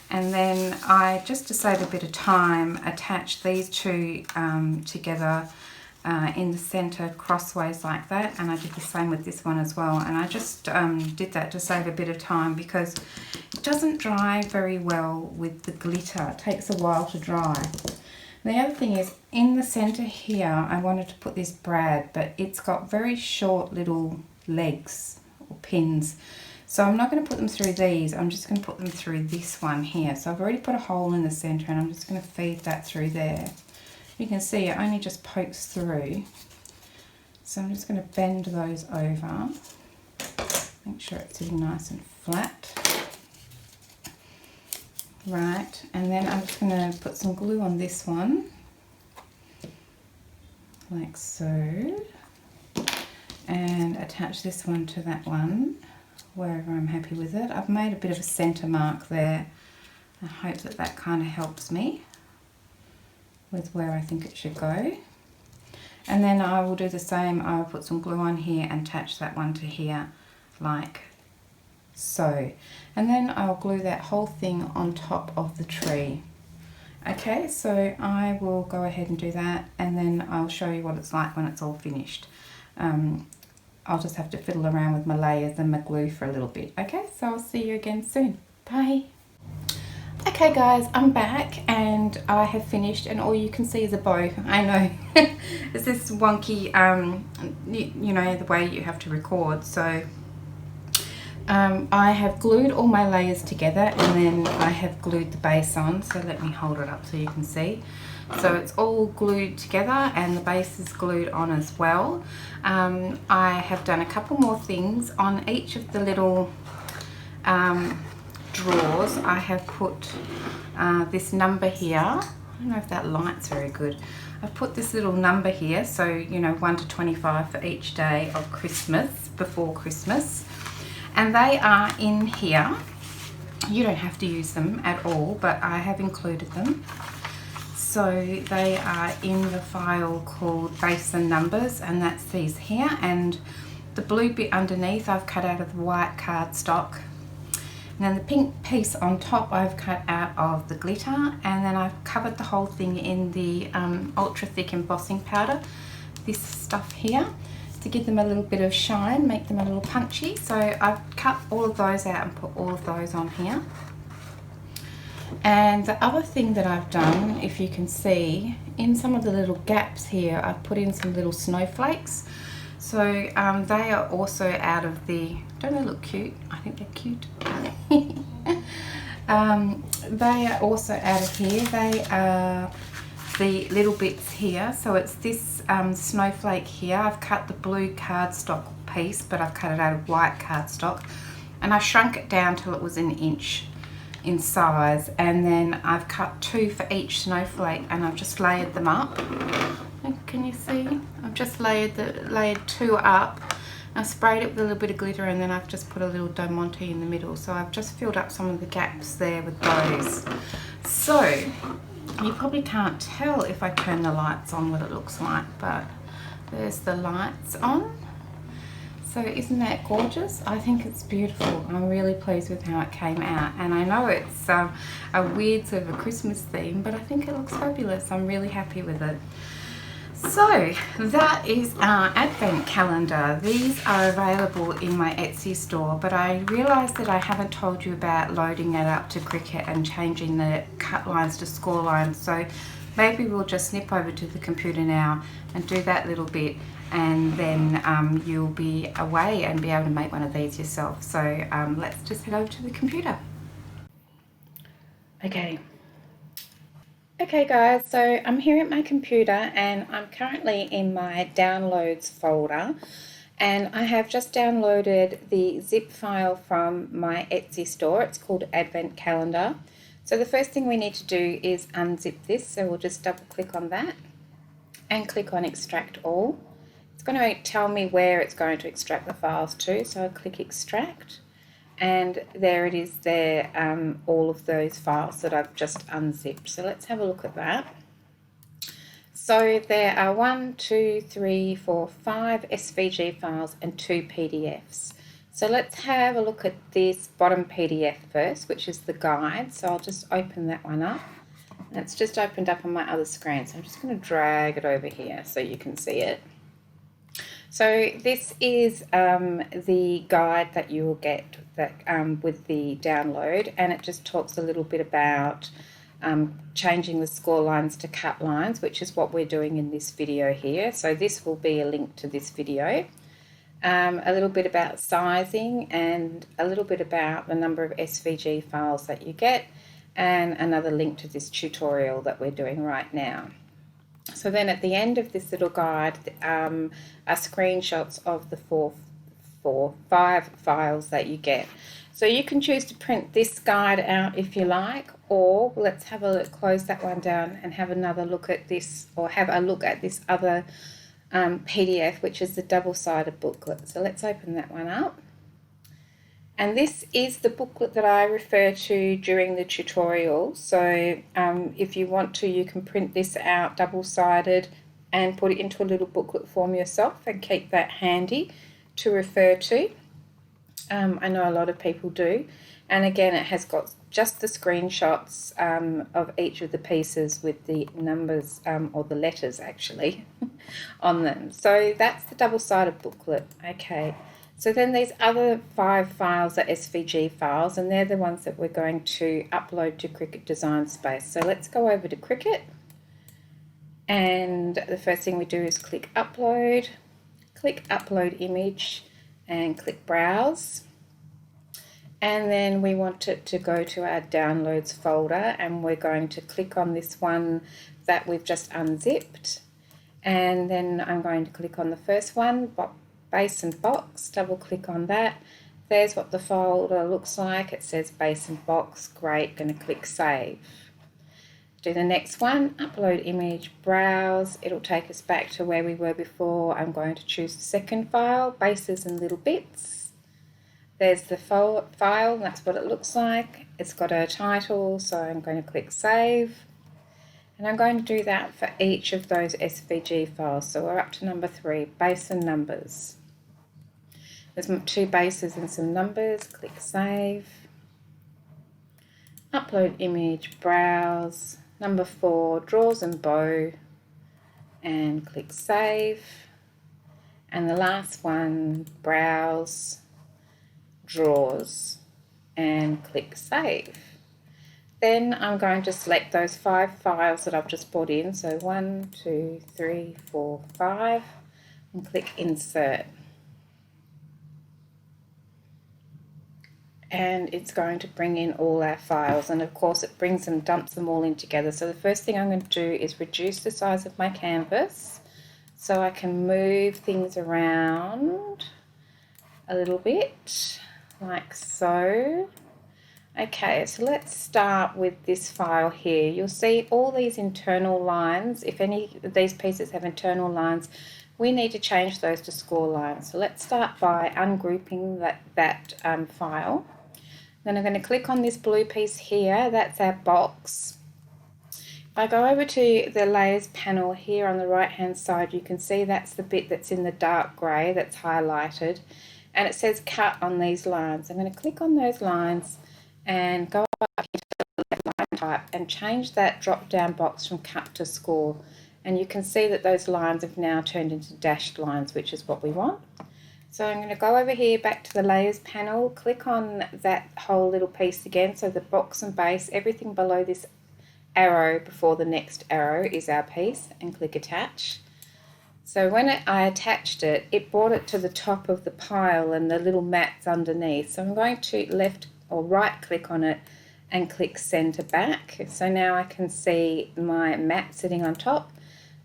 and then I, just to save a bit of time, attach these 2 together in the center crossways like that, and I did the same with this one as well. And I just did that to save a bit of time because it doesn't dry very well with the glitter. It takes a while to dry. And the other thing is, in the center here, I wanted to put this brad, but it's got very short little legs or pins. So I'm not going to put them through these, I'm just going to put them through this one here. So I've already put a hole in the center, and I'm just going to feed that through there. You can see it only just pokes through. So I'm just going to bend those over. Make sure it's sitting nice and flat. Right, and then I'm just going to put some glue on this one. Like so. And attach this one to that one, wherever I'm happy with it. I've made a bit of a center mark there. I hope that that kind of helps me with where I think it should go. And then I will do the same. I will put some glue on here and attach that one to here like so. And then I'll glue that whole thing on top of the tree. Okay, so I will go ahead and do that, and then I'll show you what it's like when it's all finished. I'll just have to fiddle around with my layers and my glue for a little bit. Okay, so I'll see you again soon. Bye. Okay guys, I'm back and I have finished, and all you can see is a bow. I know, it's this wonky, you know, the way you have to record. So I have glued all my layers together, and then I have glued the base on. So let me hold it up so you can see. So it's all glued together, and the base is glued on as well. I have done a couple more things on each of the little drawers. I have put this number here. I don't know if that light's very good. I've put this little number here, so you know, 1 to 25 for each day of Christmas, before Christmas. And they are in here. You don't have to use them at all, but I have included them. So they are in the file called Base and Numbers, and that's these here. And the blue bit underneath I've cut out of the white cardstock. And then the pink piece on top I've cut out of the glitter, and then I've covered the whole thing in the ultra thick embossing powder, this stuff here, to give them a little bit of shine, make them a little punchy. So I've cut all of those out and put all of those on here. And the other thing that I've done, if you can see, in some of the little gaps here, I've put in some little snowflakes. So they are also out of the, don't they look cute? I think they're cute. They are also out of here. They are the little bits here. So it's this snowflake here. I've cut the blue cardstock piece, but I've cut it out of white cardstock. And I shrunk it down till it was an inch in size. And then I've cut 2 for each snowflake, and I've just layered them up. Can you see? I've just layered 2 up. I sprayed it with a little bit of glitter, and then I've just put a little Diamante in the middle. So I've just filled up some of the gaps there with those. So you probably can't tell if I turn the lights on what it looks like, but there's the lights on. So isn't that gorgeous? I think it's beautiful. I'm really pleased with how it came out, and I know it's a weird sort of a Christmas theme, but I think it looks fabulous. I'm really happy with it. So that is our advent calendar. These are available in my Etsy store, but I realised that I haven't told you about loading it up to Cricut and changing the cut lines to score lines. So maybe we'll just snip over to the computer now and do that little bit, and then you'll be away and be able to make one of these yourself. So let's just head over to the computer. Okay guys, so I'm here at my computer and I'm currently in my downloads folder, and I have just downloaded the zip file from my Etsy store. It's called Advent Calendar. So the first thing we need to do is unzip this, so we'll just double click on that and click on extract all. It's going to tell me where it's going to extract the files to, so I'll click extract. And there it is there, all of those files that I've just unzipped. So let's have a look at that. So there are 5 SVG files and 2 PDFs. So let's have a look at this bottom PDF first, which is the guide. So I'll just open that one up. And it's just opened up on my other screen. So I'm just going to drag it over here so you can see it. So this is the guide that you will get with the download, and it just talks a little bit about changing the score lines to cut lines, which is what we're doing in this video here. So this will be a link to this video. A little bit about sizing and a little bit about the number of SVG files that you get, and another link to this tutorial that we're doing right now. So then at the end of this little guide are screenshots of the five files that you get. So you can choose to print this guide out if you like, or let's have a look, close that one down and have another look at this, or have a look at this other PDF, which is the double-sided booklet. So let's open that one up. And this is the booklet that I refer to during the tutorial. So if you want to, you can print this out double-sided and put it into a little booklet form yourself and keep that handy to refer to. I know a lot of people do. And again, it has got just the screenshots of each of the pieces with the numbers, or the letters actually, on them. So that's the double-sided booklet. Okay. So then these other 5 files are SVG files, and they're the ones that we're going to upload to Cricut Design Space. So let's go over to Cricut, and the first thing we do is click Upload Image, and click Browse. And then we want it to go to our Downloads folder, and we're going to click on this one that we've just unzipped. And then I'm going to click on the first one, Base and Box, double click on that. There's what the folder looks like. It says Base and Box. Great, going to click Save. Do the next one, Upload Image, Browse. It'll take us back to where we were before. I'm going to choose the second file, Bases and Little Bits. There's the file, and that's what it looks like. It's got a title, so I'm going to click Save. And I'm going to do that for each of those SVG files. So we're up to number 3, Base and Numbers. There's 2 bases and some numbers. Click Save. Upload Image, Browse. Number 4, Draws and Bow. And click Save. And the last one, Browse, Draws, and click Save. Then I'm going to select those 5 files that I've just brought in. So 1, 2, 3, 4, 5, and click Insert. And it's going to bring in all our files, and of course it brings them, dumps them all in together. So the first thing I'm going to do is reduce the size of my canvas so I can move things around a little bit, like so. Okay, so let's start with this file here. You'll see all these internal lines. If any of these pieces have internal lines, we need to change those to score lines. So let's start by ungrouping that file. Then I'm going to click on this blue piece here. That's our box. If I go over to the layers panel here on the right hand side, you can see that's the bit that's in the dark grey that's highlighted, and it says cut on these lines. I'm going to click on those lines and go up into the line type and change that drop down box from cut to score, and you can see that those lines have now turned into dashed lines, which is what we want. So I'm going to go over here back to the layers panel, click on that whole little piece again, so the box and base, everything below this arrow before the next arrow is our piece, and click attach. So when I attached it, it brought it to the top of the pile and the little mats underneath. So I'm going to left or right click on it and click send to back. So now I can see my mat sitting on top.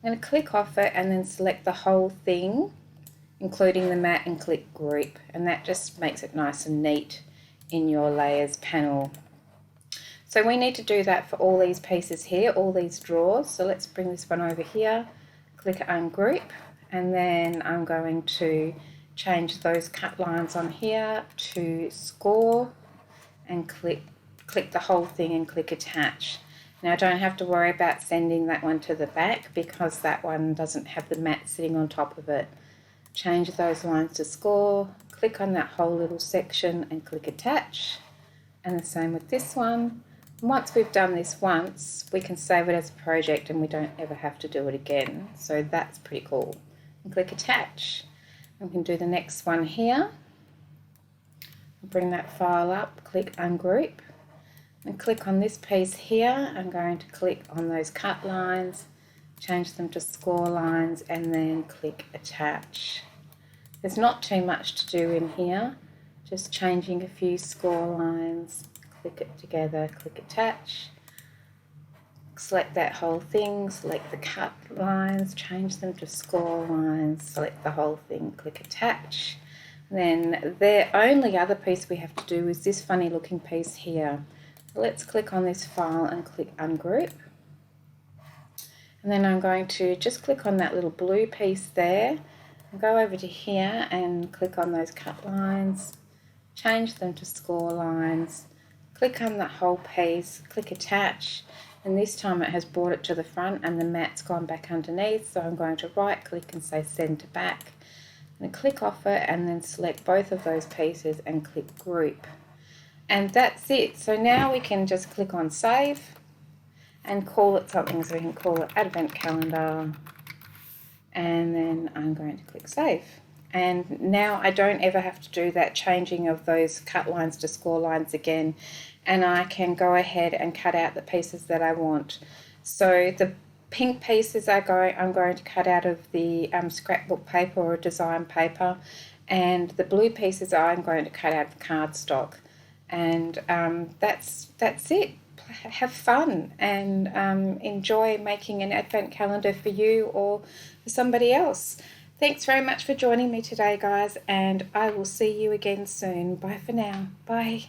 I'm going to click off it and then select the whole thing, including the mat, and click group, and that just makes it nice and neat in your layers panel. So we need to do that for all these pieces here, all these drawers. So let's bring this one over here, click ungroup, and then I'm going to change those cut lines on here to score and click the whole thing and click attach. Now I don't have to worry about sending that one to the back because that one doesn't have the mat sitting on top of it. Change those lines to score, click on that whole little section and click attach, and the same with this one. Once we've done this once, we can save it as a project and we don't ever have to do it again, so that's pretty cool. And click attach. We can do the next one here. Bring that file up, click ungroup, and click on this piece here. I'm going to click on those cut lines, change them to score lines, and then click attach. There's not too much to do in here, just changing a few score lines, click it together, click attach, select that whole thing, select the cut lines, change them to score lines, select the whole thing, click attach. Then the only other piece we have to do is this funny looking piece here. Let's click on this file and click ungroup. And then I'm going to just click on that little blue piece there and go over to here and click on those cut lines, change them to score lines, click on that whole piece, click attach, and this time it has brought it to the front and the mat's gone back underneath, so I'm going to right click and say send to back. And click off it and then select both of those pieces and click group. And that's it. So now we can just click on save and call it something. So we can call it advent calendar, and then I'm going to click save. And now I don't ever have to do that changing of those cut lines to score lines again, and I can go ahead and cut out the pieces that I want. So the pink pieces I'm going to cut out of the scrapbook paper or design paper, and the blue pieces I'm going to cut out of cardstock. And that's it. Have fun and enjoy making an advent calendar for you or for somebody else. Thanks very much for joining me today, guys, and I will see you again soon. Bye for now. Bye.